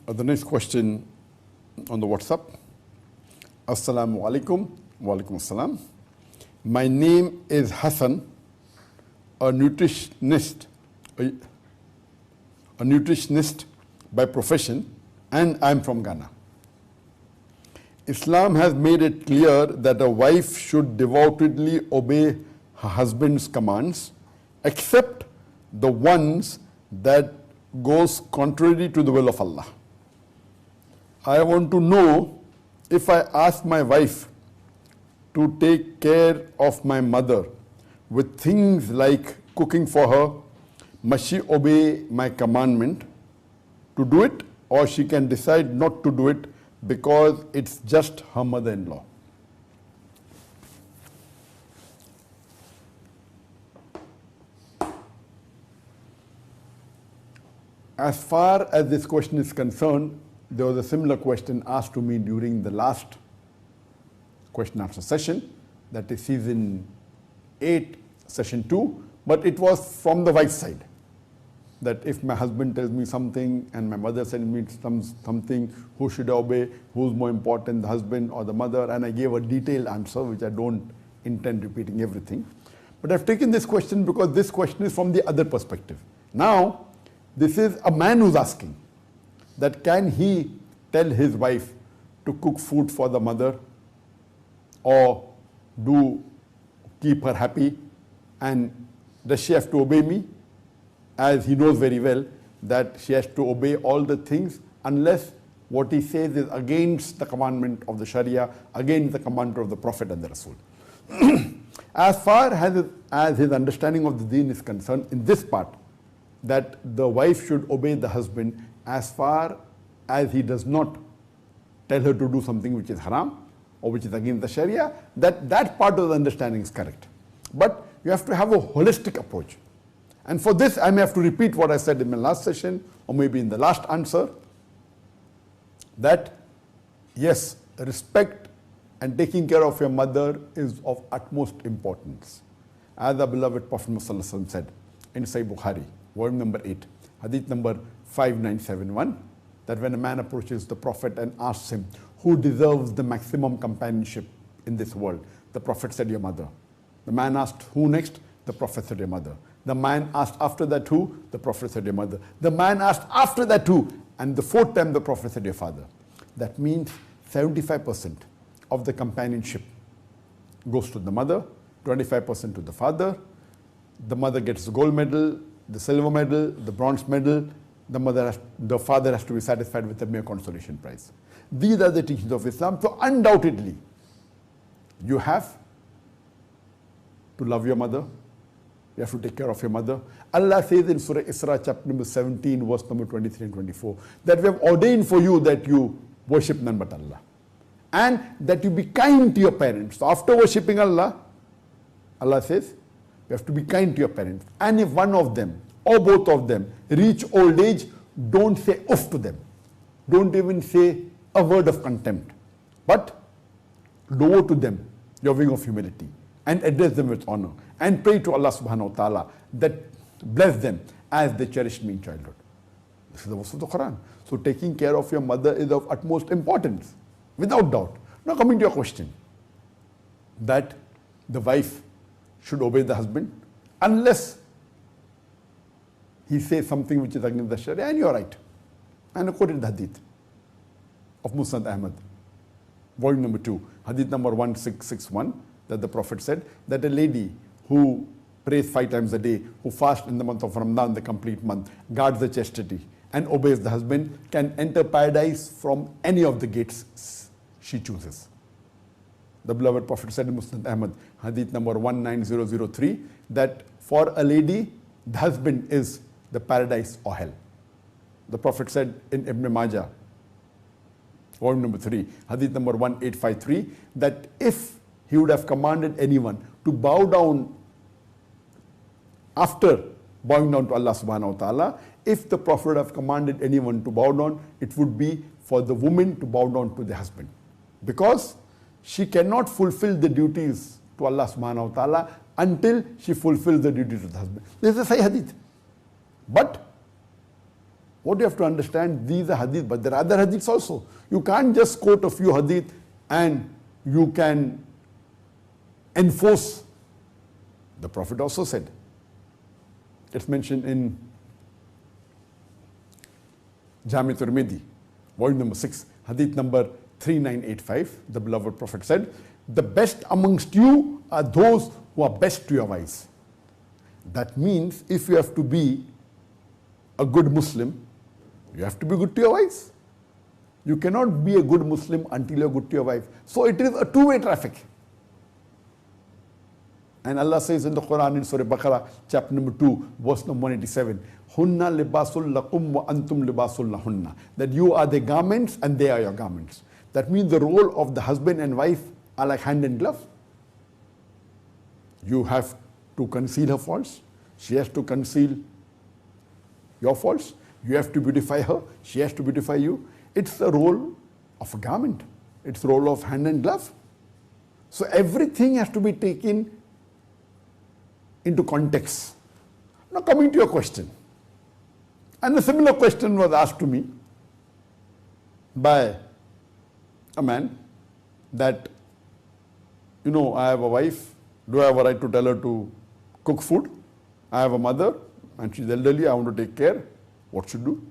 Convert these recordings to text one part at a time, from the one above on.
The next question on the WhatsApp. Assalamu alaikum. Wa alaikum assalam. My name is Hassan, a nutritionist by profession, and I'm from Ghana. Islam has made it clear that a wife should devotedly obey her husband's commands, except the ones that goes contrary to the will of Allah. I want to know, if I ask my wife to take care of my mother with things like cooking for her, must she obey my commandment to do it, or she can decide not to do it because it's just her mother-in-law? As far as this question is concerned, there was a similar question asked to me during the last question answer session, that is season 8, session 2, but it was from the wife's side. That if my husband tells me something and my mother sends me something, who should I obey, who's more important, the husband or the mother? And I gave a detailed answer, which I don't intend repeating everything. But I've taken this question because this question is from the other perspective. Now, this is a man who's asking that can he tell his wife to cook food for the mother or keep her happy, and does she have to obey me? As he knows very well that she has to obey all the things unless what he says is against the commandment of the Sharia, against the commandment of the Prophet and the Rasul. As far as his understanding of the deen is concerned, in this part, that the wife should obey the husband as far as he does not tell her to do something which is haram or which is against the Sharia, that part of the understanding is correct. But you have to have a holistic approach. And for this, I may have to repeat what I said in my last session, or maybe in the last answer, that yes, respect and taking care of your mother is of utmost importance. As the beloved Prophet ﷺ said in Sahih Bukhari, volume number 8, hadith number 5971, that when a man approaches the Prophet and asks him, who deserves the maximum companionship in this world? The Prophet said, your mother. The man asked, who next? The Prophet said, your mother. The man asked after that who? The Prophet said, your mother. The man asked after that who? And the fourth time the Prophet said, your father. That means 75% of the companionship goes to the mother, 25% to the father. The mother gets the gold medal, the silver medal, the bronze medal. The father has to be satisfied with the mere consolation prize. These are the teachings of Islam. So undoubtedly, you have to love your mother. You have to take care of your mother. Allah says in Surah Isra, chapter number 17, verse number 23 and 24, that we have ordained for you that you worship none but Allah. And that you be kind to your parents. So after worshipping Allah, Allah says, you have to be kind to your parents. And if one of them or both of them reach old age, don't say off to them. Don't even say a word of contempt. But lower to them your wing of humility and address them with honor. And pray to Allah subhanahu wa ta'ala that bless them as they cherished me in childhood. This is the verse of the Quran. So taking care of your mother is of utmost importance, without doubt. Now coming to your question, that the wife should obey the husband unless he says something which is against the Sharia, and you're right. And I quoted the hadith of Musnad Ahmad, volume number 2, hadith number 1661, that the Prophet said that a lady who prays 5 times a day, who fasts in the month of Ramadan, the complete month, guards the chastity and obeys the husband, can enter paradise from any of the gates she chooses. The beloved Prophet said in Musnad Ahmad, hadith number 19003, that for a lady, the husband is the paradise or hell. The Prophet said in Ibn Majah, volume number 3, hadith number 1853, that if he would have commanded anyone to bow down after bowing down to Allah subhanahu wa ta'ala, if the Prophet would have commanded anyone to bow down, it would be for the woman to bow down to the husband. Because she cannot fulfill the duties to Allah subhanahu wa ta'ala until she fulfills the duties to the husband. This is a Sahih hadith. But What you have to understand, these are hadith, but there are other hadiths also. You can't just quote a few hadith and you can enforce. The Prophet also said, it's mentioned in Jami Tirmidhi, volume number 6, hadith number 3985. The beloved Prophet said, the best amongst you are those who are best to your wives. That means if you have to be a good Muslim, you have to be good to your wives. You cannot be a good Muslim until you are good to your wife. So it is a two-way traffic. And Allah says in the Quran in Surah Baqarah, chapter number 2, verse number 187, Hunna libasul lakum wa antum libasul lahunna. That you are their garments and they are your garments. That means the role of the husband and wife are like hand and glove. You have to conceal her faults. She has to conceal your faults. You have to beautify her. She has to beautify you. It's the role of a garment. It's the role of hand and glove. So everything has to be taken into context. Now coming to your question. And a similar question was asked to me by a man that, you know, I have a wife. Do I have a right to tell her to cook food? I have a mother and she's elderly. I want to take care. What should do?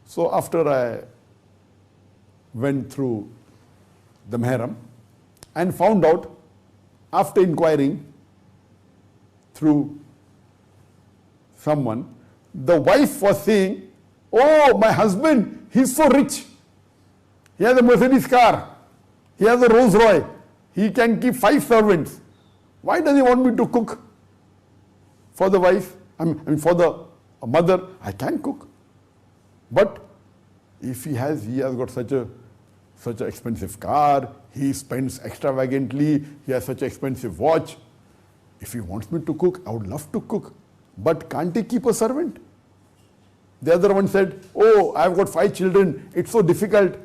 So after I went through the Mehram and found out, after inquiring through someone, the wife was saying, oh, my husband, he's so rich. He has a Mercedes car. He has a Rolls Royce. He can keep 5 servants. Why does he want me to cook for the wife? I mean for the mother, I can cook. But if he has got such an expensive car, he spends extravagantly, he has such an expensive watch. If he wants me to cook, I would love to cook. But can't he keep a servant? The other one said, oh, I've got 5 children. It's so difficult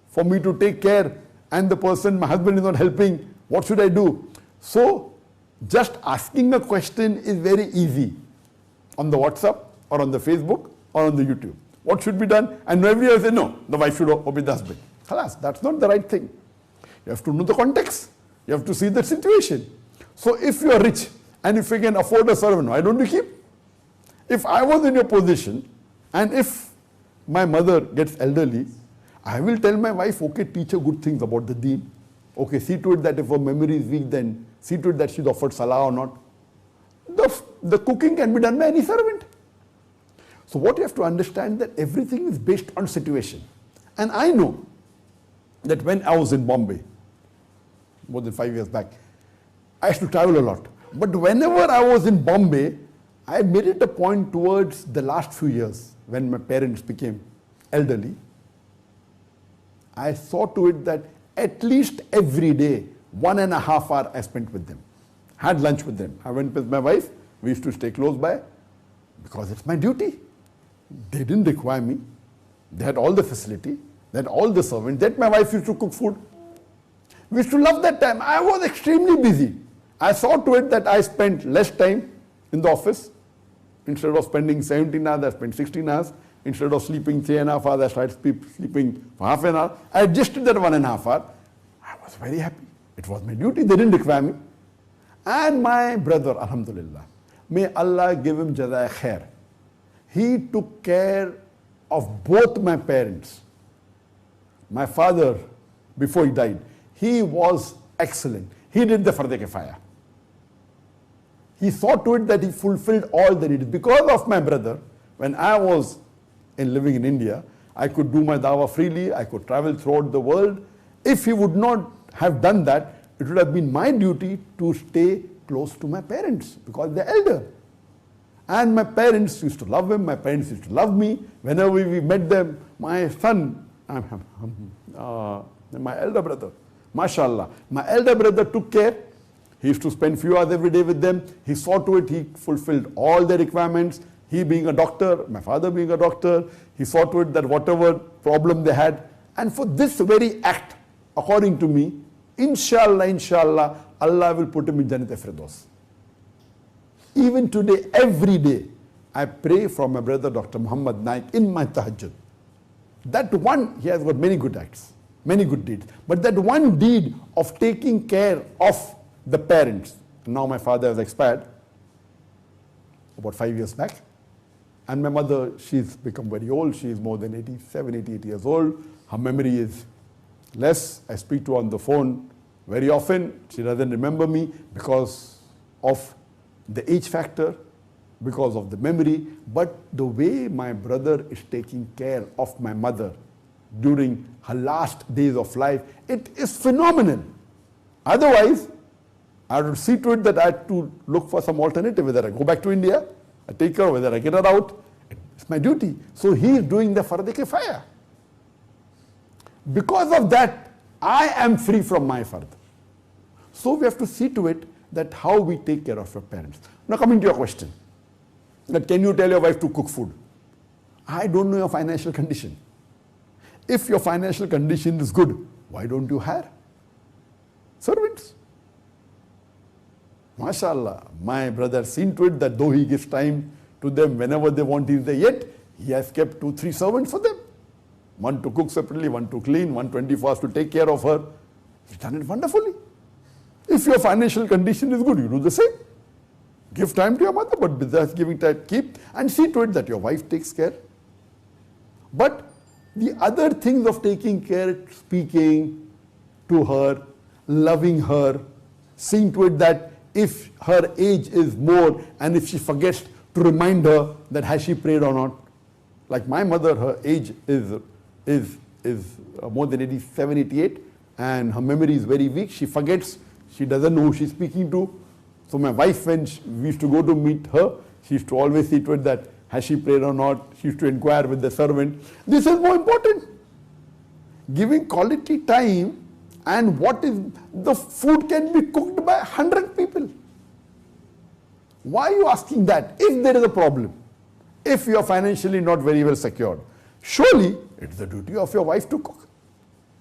for me to take care. And the person, my husband is not helping. What should I do? So just asking a question is very easy on the WhatsApp or on the Facebook or on the YouTube. What should be done? And everybody will say, no, the wife should obey the husband. Khalas, that's not the right thing. You have to know the context. You have to see the situation. So if you are rich and if you can afford a servant, why don't you keep? If I was in your position and if my mother gets elderly, I will tell my wife, okay, teach her good things about the deen. Okay, see to it that if her memory is weak, then see to it that she's offered salah or not. The cooking can be done by any servant. So what you have to understand that everything is based on situation. And I know that when I was in Bombay, more than 5 years back, I used to travel a lot. But whenever I was in Bombay, I made it a point towards the last few years when my parents became elderly. I saw to it that at least every day, 1.5 hours I spent with them. Had lunch with them. I went with my wife. We used to stay close by because it's my duty. They didn't require me. They had all the facility. They had all the servants. That my wife used to cook food. We used to love that time. I was extremely busy. I saw to it that I spent less time in the office. Instead of spending 17 hours, I spent 16 hours. Instead of sleeping 3.5 hours, I started sleeping for half an hour. I adjusted that 1.5 hours. I was very happy. It was my duty. They didn't require me. And my brother, alhamdulillah, may Allah give him jazaa khair. He took care of both my parents. My father, before he died, he was excellent. He did the Fardh Kifaya. He saw to it that he fulfilled all the needs. Because of my brother, when I was living in India, I could do my dawah freely, I could travel throughout the world. If he would not have done that, it would have been my duty to stay close to my parents because they're elder. And my parents used to love him, my parents used to love me. Whenever we met them, my son, my elder brother, mashallah, my elder brother took care. He used to spend few hours every day with them. He saw to it, he fulfilled all their requirements. He being a doctor, my father being a doctor, he saw to it that whatever problem they had. And for this very act, according to me, inshallah, Allah will put him in Jannat Firdaus. Even today, every day, I pray for my brother Dr. Muhammad Naik in my tahajjud. That one, he has got many good acts, many good deeds. But that one deed of taking care of the parents, now my father has expired about 5 years back. And my mother, she's become very old. She is more than 87, 88 years old. Her memory is less. I speak to her on the phone very often. She doesn't remember me because of the age factor, because of the memory. But the way my brother is taking care of my mother during her last days of life, it is phenomenal. Otherwise, I would see to it that I had to look for some alternative, whether I go back to India, I take her, whether I get her out. It's my duty. So he is doing the Fard Kifaya. Because of that, I am free from my fard. So we have to see to it that how we take care of our parents. Now coming to your question, that can you tell your wife to cook food? I don't know your financial condition. If your financial condition is good, why don't you hire servants? MashaAllah, my brother has seen to it that though he gives time to them whenever they want, he is there, yet he has kept 2-3 servants for them. One to cook separately, one to clean, 124 hours to take care of her. He's done it wonderfully. If your financial condition is good, you do the same. Give time to your mother, but besides giving time, keep and see to it that your wife takes care. But the other things of taking care, speaking to her, loving her, seeing to it that if her age is more and if she forgets to remind her that has she prayed or not. Like my mother, her age is more than 87, 88 and her memory is very weak. She forgets, she doesn't know who she's speaking to. So my wife, when we used to go to meet her, she used to always see to it that has she prayed or not. She used to inquire with the servant. This is more important. Giving quality time. And what is the food can be cooked by 100 people. Why are you asking that? If there is a problem, if you are financially not very well secured, surely it's the duty of your wife to cook.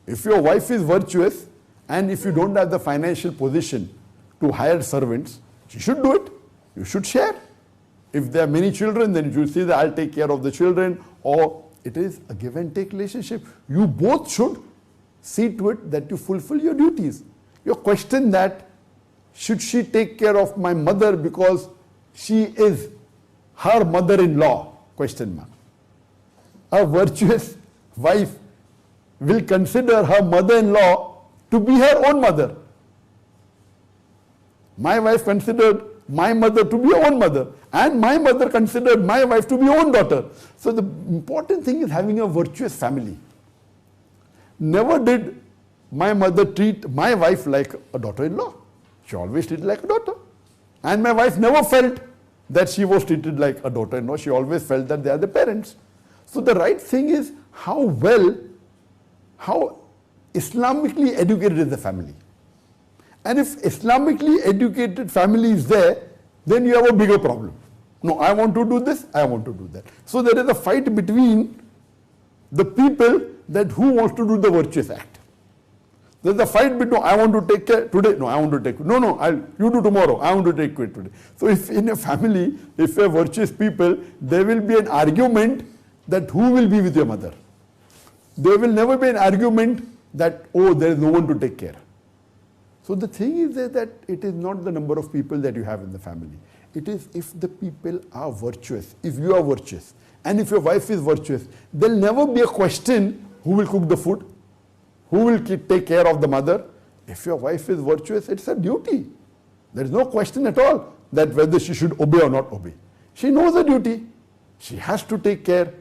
If your wife is virtuous and if you don't have the financial position to hire servants, she should do it. You should share. If there are many children, then you should say that I'll take care of the children, or it is a give and take relationship. You both should see to it that you fulfill your duties. Your question that should she take care of my mother because she is her mother-in-law? Question mark. A virtuous wife will consider her mother-in-law to be her own mother. My wife considered my mother to be her own mother, and my mother considered my wife to be her own daughter. So the important thing is having a virtuous family. Never did my mother treat my wife like a daughter-in-law. She always treated like a daughter. And my wife never felt that she was treated like a daughter-in-law. She always felt that they are the parents. So the right thing is how Islamically educated is the family. And if Islamically educated family is there, then you have a bigger problem. No, I want to do this, I want to do that. So there is a fight between the people that who wants to do the virtuous act. There's a fight between I want to take care today, no, I want to take care. No, you do tomorrow, I want to take care today. So if in a family, if a virtuous people, there will be an argument that who will be with your mother. There will never be an argument that, oh, there is no one to take care. So the thing is that it is not the number of people that you have in the family. It is if the people are virtuous, if you are virtuous, and if your wife is virtuous, there will never be a question who will cook the food, who will take care of the mother. If your wife is virtuous, it's a duty. There is no question at all that whether she should obey or not obey. She knows her duty. She has to take care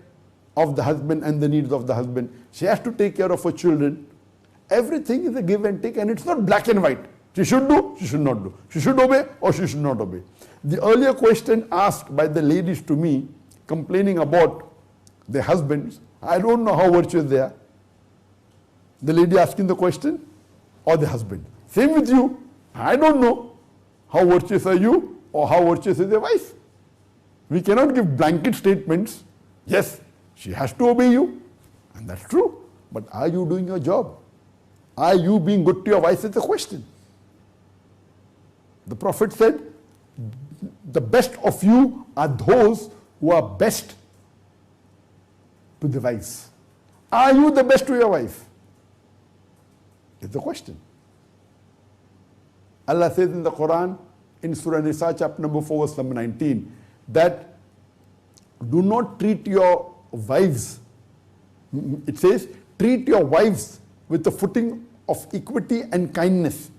of the husband and the needs of the husband. She has to take care of her children. Everything is a give and take, and it's not black and white. She should do, she should not do. She should obey or she should not obey. The earlier question asked by the ladies to me, complaining about their husbands, I don't know how virtuous they are. The lady asking the question or the husband. Same with you. I don't know how virtuous are you or how virtuous is your wife. We cannot give blanket statements. Yes, she has to obey you, and that's true. But are you doing your job? Are you being good to your wife is the question. The Prophet said, the best of you are those who are best to the wives. Are you the best to your wife? Is the question. Allah says in the Quran, in Surah Nisa, chapter number 4, verse number 19, that do not treat your wives, it says, treat your wives with the footing of equity and kindness,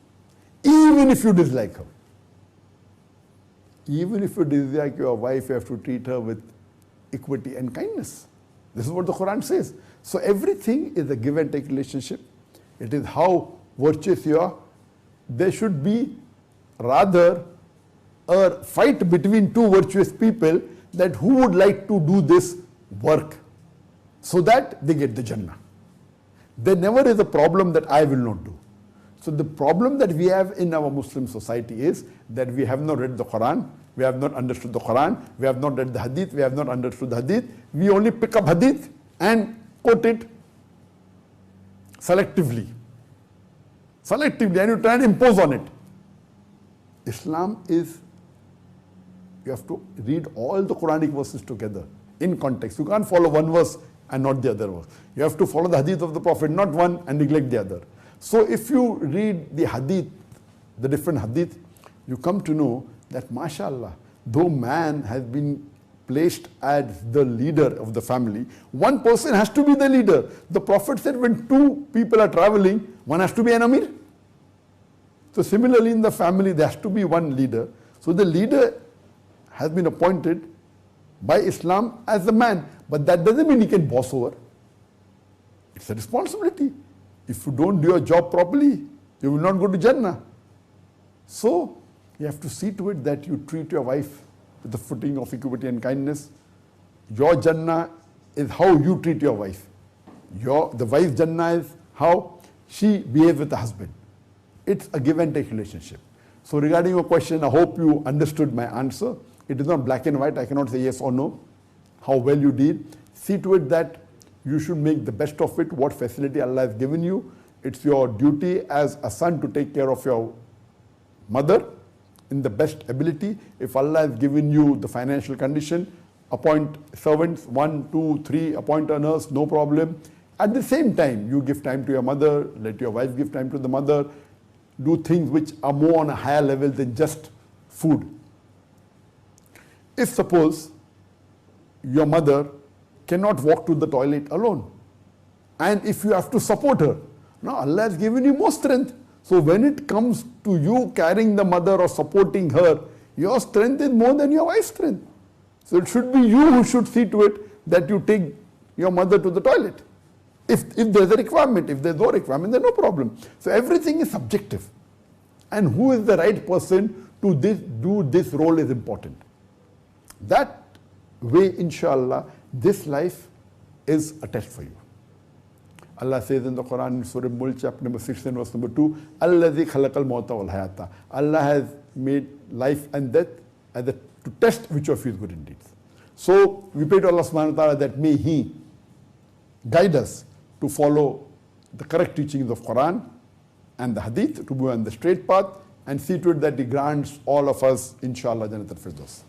even if you dislike her. Even if you dislike your wife, you have to treat her with equity and kindness. This is what the Quran says. So everything is a give and take relationship. It is how virtuous you are. There should be rather a fight between two virtuous people, that who would like to do this work so that they get the Jannah. There never is a problem that I will not do. So the problem that we have in our Muslim society is that we have not read the Quran, we have not understood the Quran, we have not read the Hadith, we have not understood the Hadith. We only pick up Hadith and quote it selectively. And you try and impose on it. Islam is, you have to read all the Quranic verses together in context. You can't follow one verse and not the other verse. You have to follow the Hadith of the Prophet, not one and neglect the other. So if you read the Hadith, the different Hadith, you come to know that, mashallah, though man has been placed as the leader of the family, one person has to be the leader. The Prophet said when two people are traveling, one has to be an Amir. So similarly in the family, there has to be one leader. So the leader has been appointed by Islam as a man, but that doesn't mean he can boss over. It's a responsibility. If you don't do your job properly, you will not go to Jannah. So you have to see to it that you treat your wife with the footing of equity and kindness. Your Jannah is how you treat your wife. The wife's Jannah is how she behaves with the husband. It's a give and take relationship. So regarding your question, I hope you understood my answer. It is not black and white. I cannot say yes or no. How well you did. See to it that you should make the best of it, what facility Allah has given you. It's your duty as a son to take care of your mother in the best ability. If Allah has given you the financial condition, appoint servants, 1, 2, 3, appoint a nurse, no problem. At the same time, you give time to your mother, let your wife give time to the mother, do things which are more on a higher level than just food. If suppose your mother cannot walk to the toilet alone, and if you have to support her, now Allah has given you more strength. So when it comes to you carrying the mother or supporting her, your strength is more than your wife's strength. So it should be you who should see to it that you take your mother to the toilet. If there's a requirement, if there's no requirement, there's no problem. So everything is subjective. And who is the right person to do this role is important. That way, inshallah, this life is a test for you. Allah says in the Quran, in Surah Mulk, chapter number 16, verse number 2, Allazi khalaqal mauta wal hayata. Allah has made life and death to test which of you is good indeed. So we pray to Allah subhanahu wa ta'ala that may He guide us to follow the correct teachings of Quran and the Hadith, to be on the straight path, and see to it that He grants all of us, inshallah, Jannatul Firdaus.